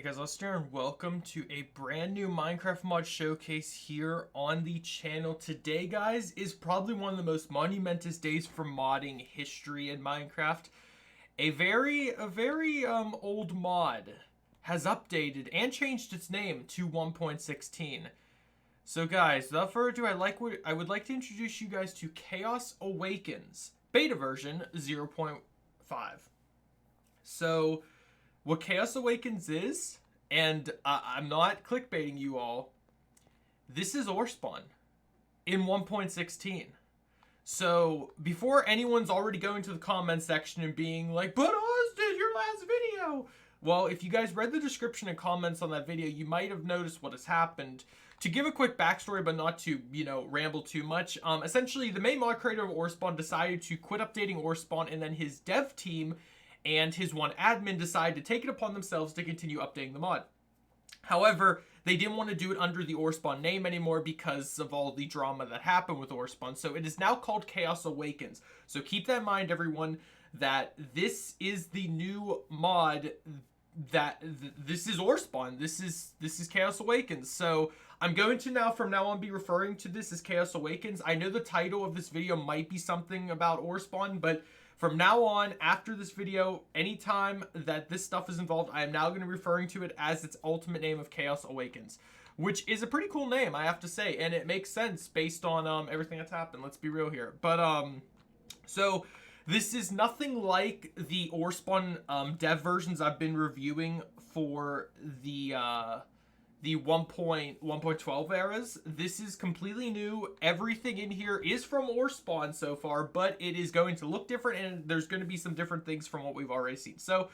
Guys, Lester, and welcome to a brand new Minecraft mod showcase here on the channel. Today, guys, is probably one of the most monumentous days for modding history in Minecraft. A very old mod has updated and changed its name to 1.16. So, guys, without further ado, I would like to introduce you guys to Chaos Awakens beta version 0.5. So, what Chaos Awakens is, and I'm not clickbaiting you all, this is Orespawn in 1.16. So before anyone's already going to the comment section and being like, but Oz did your last video. Well, if you guys read the description and comments on that video, you might have noticed what has happened. To give a quick backstory, but not to, ramble too much, essentially the main mod creator of Orespawn decided to quit updating Orespawn, and then his dev team and his one admin decided to take it upon themselves to continue updating the mod. However, they didn't want to do it under the Orespawn name anymore because of all the drama that happened with Orespawn. So it is now called Chaos Awakens. So keep that in mind, everyone, that this is the new mod this is Orespawn. This is Chaos Awakens. So I'm going to from now on be referring to this as Chaos Awakens. I know the title of this video might be something about Orespawn, but from now on, after this video, anytime that this stuff is involved, I am now going to be referring to it as its ultimate name of Chaos Awakens, which is a pretty cool name, I have to say, and it makes sense based on everything that's happened. Let's be real here. But so this is nothing like the Orespawn dev versions I've been reviewing for the 1.12 eras. This is completely new. Everything in here is from Orespawn so far, but it is going to look different, and there's going to be some different things from what we've already seen. So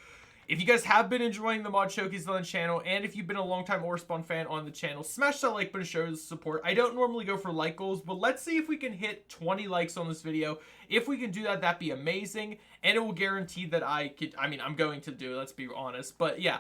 if you guys have been enjoying the mod showcase on the channel, and if you've been a longtime Orespawn fan on the channel, smash that like button to show support. I don't normally go for like goals, but let's see if we can hit 20 likes on this video. If we can do that, that'd be amazing, and it will guarantee that I'm going to do it, let's be honest. But yeah.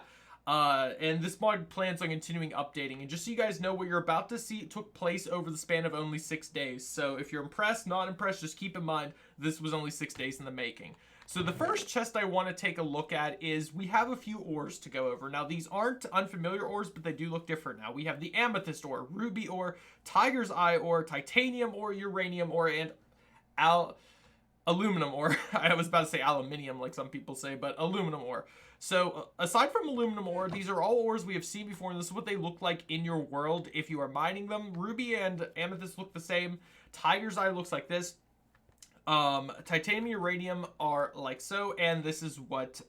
And this mod plans on continuing updating, and just so you guys know, what you're about to see took place over the span of only 6 days. So if you're impressed, not impressed, just keep in mind this was only 6 days in the making. So the first chest I want to take a look at is we have a few ores to go over. Now these aren't unfamiliar ores, but they do look different. Now we have the Amethyst ore, Ruby ore, Tiger's Eye ore, Titanium ore, Uranium ore, and aluminum ore. I was about to say aluminium like some people say, but aluminum ore. So aside from aluminum ore, these are all ores we have seen before, and this is what they look like in your world if you are mining them. Ruby and Amethyst look the same. Tiger's Eye looks like this. Titanium and uranium are like so, and this is what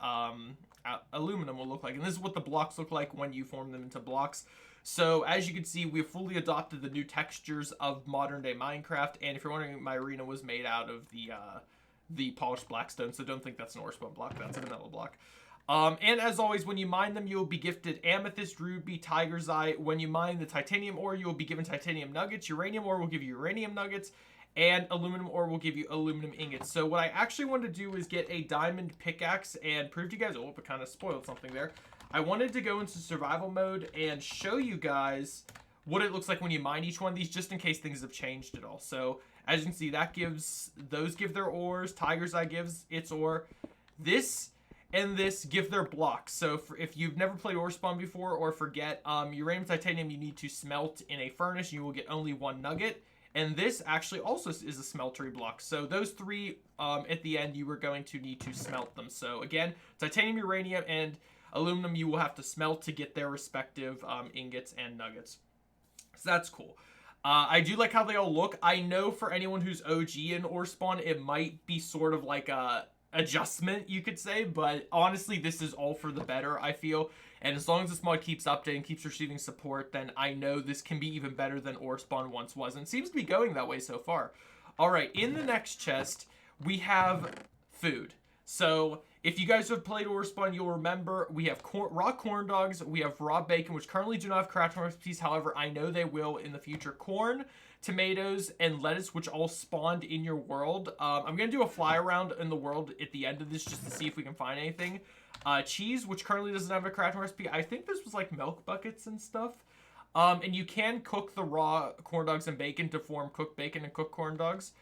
aluminum will look like. And this is what the blocks look like when you form them into blocks. So as you can see, we've fully adopted the new textures of modern day Minecraft. And if you're wondering, my arena was made out of the polished blackstone, so don't think that's an Orespawn block, that's a vanilla block. And as always, when you mine them, you will be gifted Amethyst, Ruby, Tiger's Eye. When you mine the Titanium ore, you will be given Titanium nuggets. Uranium ore will give you Uranium nuggets. And aluminum ore will give you aluminum ingots. So what I actually wanted to do is get a diamond pickaxe and prove to you guys, oh, it kind of spoiled something there. I wanted to go into survival mode and show you guys what it looks like when you mine each one of these, just in case things have changed at all. So as you can see, those give their ores. Tiger's Eye gives its ore. This and this give their blocks. So if you've never played Orespawn before or forget, uranium, titanium you need to smelt in a furnace. You will get only 1 nugget. And this actually also is a smeltery block. So those 3, at the end, you are going to need to smelt them. So again, titanium, uranium, and aluminum you will have to smelt to get their respective ingots and nuggets. So that's cool. I do like how they all look. I know for anyone who's OG in Orespawn, it might be sort of like a adjustment, you could say, but honestly, this is all for the better, I feel. And as long as this mod keeps updating, keeps receiving support, then I know this can be even better than Orespawn once was, and it seems to be going that way so far. Alright, in the next chest, we have food. So, if you guys have played Orespawn, you'll remember we have raw corn dogs, we have raw bacon, which currently do not have crafting recipes, however, I know they will in the future. Corn, tomatoes, and lettuce, which all spawned in your world. I'm going to do a fly around in the world at the end of this just to see if we can find anything. Cheese, which currently doesn't have a crafting recipe. I think this was like milk buckets and stuff. And you can cook the raw corn dogs and bacon to form cooked bacon and cooked corn dogs.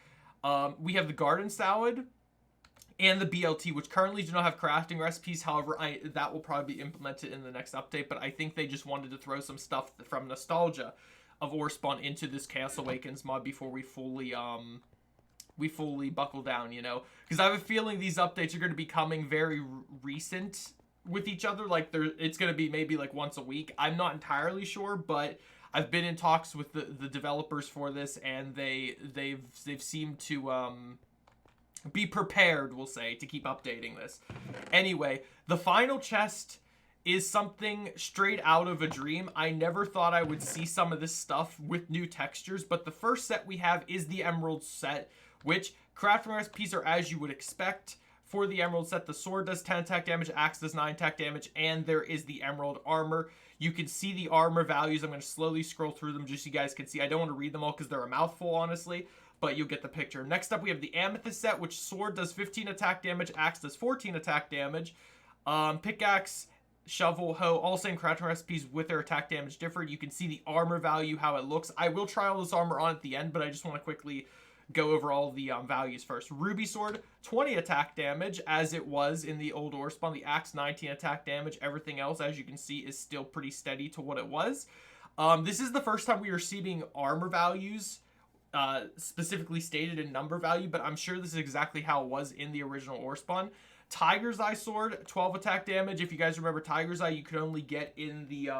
We have the garden salad. and the BLT, which currently do not have crafting recipes. However, that will probably be implemented in the next update, but I think they just wanted to throw some stuff from nostalgia of Orespawn into this Chaos Awakens mod before we fully buckle down, you know? Because I have a feeling these updates are going to be coming very recent with each other. Like, it's going to be maybe like once a week. I'm not entirely sure, but I've been in talks with the developers for this, and they've seemed to be prepared, we'll say, to keep updating this. Anyway, the final chest is something straight out of a dream. I never thought I would see some of this stuff with new textures, but the first set we have is the Emerald Set, which crafting recipes are as you would expect. For the Emerald Set, the sword does 10 attack damage, axe does 9 attack damage, and there is the Emerald Armor. You can see the armor values. I'm going to slowly scroll through them just so you guys can see. I don't want to read them all because they're a mouthful, honestly, but you'll get the picture. Next up, we have the Amethyst Set, which sword does 15 attack damage, axe does 14 attack damage. Pickaxe, shovel, hoe, all same crafting recipes with their attack damage different. You can see the armor value, how it looks. I will try all this armor on at the end, but I just want to quickly go over all the values first. Ruby sword, 20 attack damage, as it was in the old Orespawn. The axe, 19 attack damage. Everything else, as you can see, is still pretty steady to what it was. This is the first time we are seeing armor values specifically stated in number value, but I'm sure this is exactly how it was in the original Orespawn. Tiger's Eye sword, 12 attack damage. If you guys remember Tiger's Eye, you could only get in the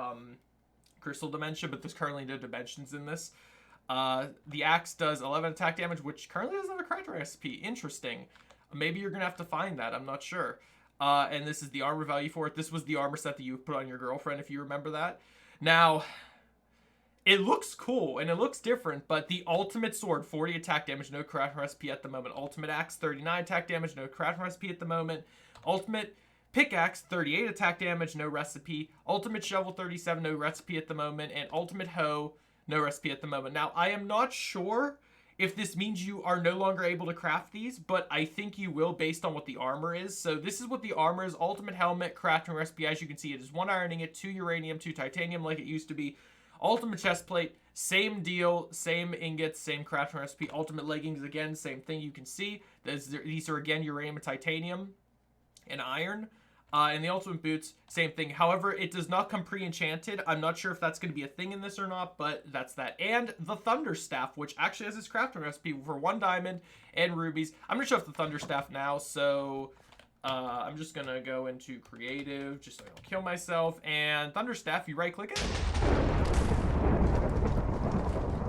Crystal Dimension, but there's currently no dimensions in this. The axe does 11 attack damage, which currently doesn't have a crafting recipe. Interesting. Maybe you're going to have to find that. I'm not sure. And this is the armor value for it. This was the armor set that you put on your girlfriend, if you remember that. Now, it looks cool and it looks different, but the ultimate sword, 40 attack damage, no crafting recipe at the moment. Ultimate axe, 39 attack damage, no crafting recipe at the moment. Ultimate pickaxe, 38 attack damage, no recipe. Ultimate shovel, 37, no recipe at the moment. And ultimate hoe, no recipe at the moment. Now, I am not sure if this means you are no longer able to craft these, but I think you will based on what the armor is. So this is what the armor is. Ultimate helmet, crafting recipe. As you can see, it is 1 iron ingot, 2 uranium, 2 titanium like it used to be. Ultimate chest plate, same deal, same ingots, same crafting recipe. Ultimate leggings, again, same thing. You can see these are again uranium and titanium and iron. And the ultimate boots, same thing. However, it does not come pre-enchanted. I'm not sure if that's going to be a thing in this or not, but that's that. And the Thunder Staff, which actually has its crafting recipe for 1 diamond and rubies. I'm going to show off the Thunder Staff now, so I'm just going to go into creative just so I don't kill myself. And Thunder Staff, you right-click it.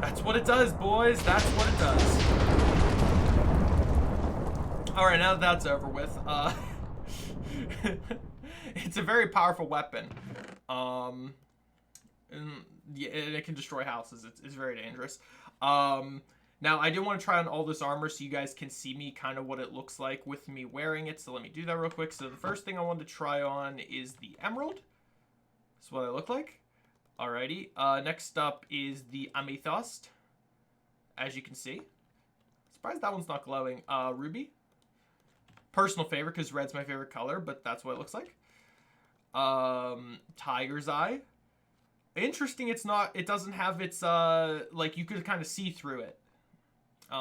That's what it does, boys. That's what it does. All right, now that that's over with, it's a very powerful weapon. And yeah, it can destroy houses. It's very dangerous. Now, I do want to try on all this armor so you guys can see me kind of what it looks like with me wearing it. So let me do that real quick. So the first thing I wanted to try on is the emerald. That's what I look like. Alrighty. Next up is the amethyst. As you can see. Surprised that one's not glowing. Ruby. Personal favorite because red's my favorite color, but that's what it looks like. Tiger's Eye. Interesting, it doesn't have its, like, you could kind of see through it.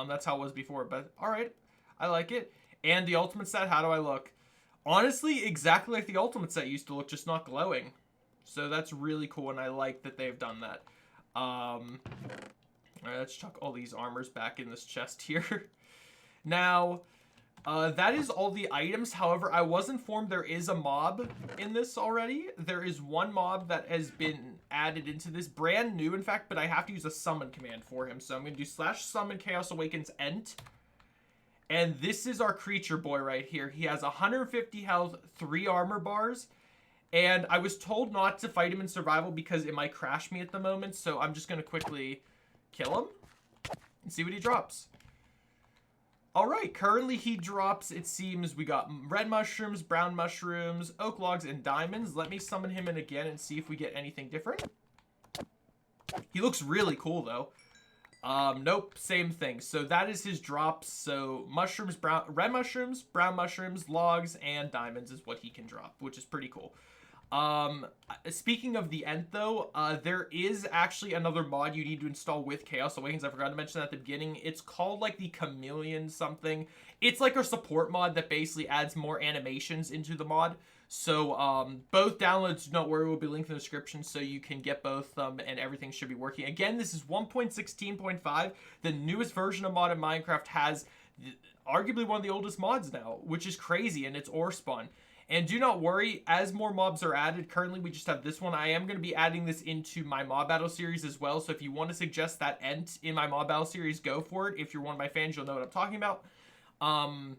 That's how it was before, but alright. I like it. And the ultimate set, how do I look? Honestly, exactly like the ultimate set used to look, just not glowing. So that's really cool, and I like that they've done that. Alright, let's chuck all these armors back in this chest here. Now, that is all the items. However, I was informed there is a mob in this already. There is one mob that has been added into this, brand new, in fact, but I have to use a summon command for him. So I'm going to do /summon Chaos Awakens Ent. And this is our creature boy right here. He has 150 health, 3 armor bars. And I was told not to fight him in survival because it might crash me at the moment. So I'm just going to quickly kill him and see what he drops. Alright, currently he drops, it seems, we got red mushrooms, brown mushrooms, oak logs, and diamonds. Let me summon him in again and see if we get anything different. He looks really cool, though. Nope, same thing. So that is his drops. So mushrooms, red mushrooms, brown mushrooms, logs, and diamonds is what he can drop, which is pretty cool. Speaking of the Ent, though, there is actually another mod you need to install with Chaos Awakens. I forgot to mention that at the beginning. It's called, like, the Chameleon something. it's like a support mod that basically adds more animations into the mod. So both downloads, don't worry, will be linked in the description so you can get both and everything should be working. Again, this is 1.16.5. The newest version of mod in Minecraft has arguably one of the oldest mods now, which is crazy, and it's Orespawn. And do not worry, as more mobs are added, currently we just have this one. I am going to be adding this into my mob battle series as well. So if you want to suggest that Ent in my mob battle series, go for it. If you're one of my fans, you'll know what I'm talking about. I'm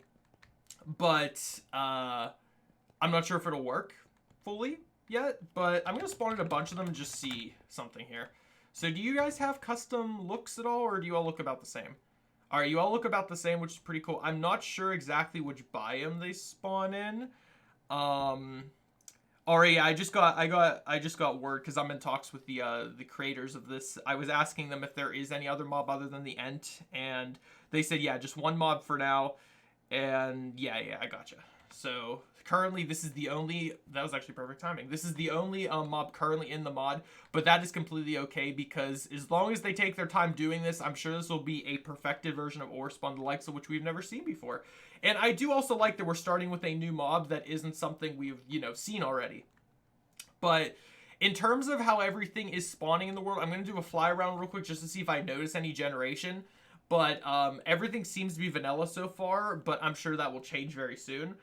not sure if it'll work fully yet, but I'm going to spawn in a bunch of them and just see something here. So do you guys have custom looks at all, or do you all look about the same? All right, you all look about the same, which is pretty cool. I'm not sure exactly which biome they spawn in. Alright, I just got word because I'm in talks with the creators of this. I was asking them if there is any other mob other than the Ent, and they said yeah, just one mob for now. And yeah, I gotcha. So currently this is the only, that was actually perfect timing. This is the only mob currently in the mod, but that is completely okay because as long as they take their time doing this, I'm sure this will be a perfected version of Orespawn, the likes of which we've never seen before. And I do also like that we're starting with a new mob that isn't something we've, seen already. But in terms of how everything is spawning in the world, I'm going to do a fly around real quick just to see if I notice any generation. But everything seems to be vanilla so far, but I'm sure that will change very soon.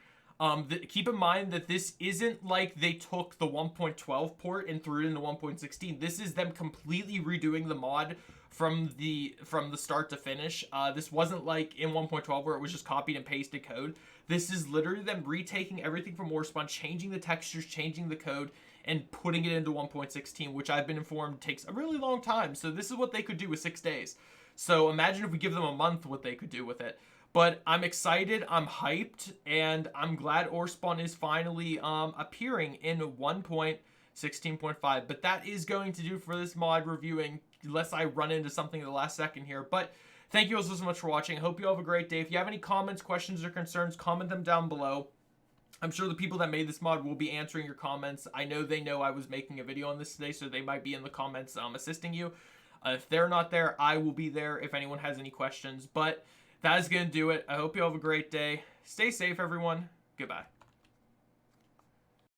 Keep in mind that this isn't like they took the 1.12 port and threw it into 1.16. This is them completely redoing the mod from the start to finish. This wasn't like in 1.12 where it was just copied and pasted code. This is literally them retaking everything from Orespawn, changing the textures, changing the code, and putting it into 1.16, which I've been informed takes a really long time. So this is what they could do with 6 days. So imagine if we give them a month, what they could do with it. But I'm excited, I'm hyped, and I'm glad Orespawn is finally appearing in 1.16.5. But that is going to do for this mod reviewing, unless I run into something at the last second here. But thank you all so much for watching. I hope you all have a great day. If you have any comments, questions, or concerns, comment them down below. I'm sure the people that made this mod will be answering your comments. I know they know I was making a video on this today, so they might be in the comments assisting you. If they're not there, I will be there if anyone has any questions. But that is going to do it. I hope you all have a great day. Stay safe, everyone. Goodbye.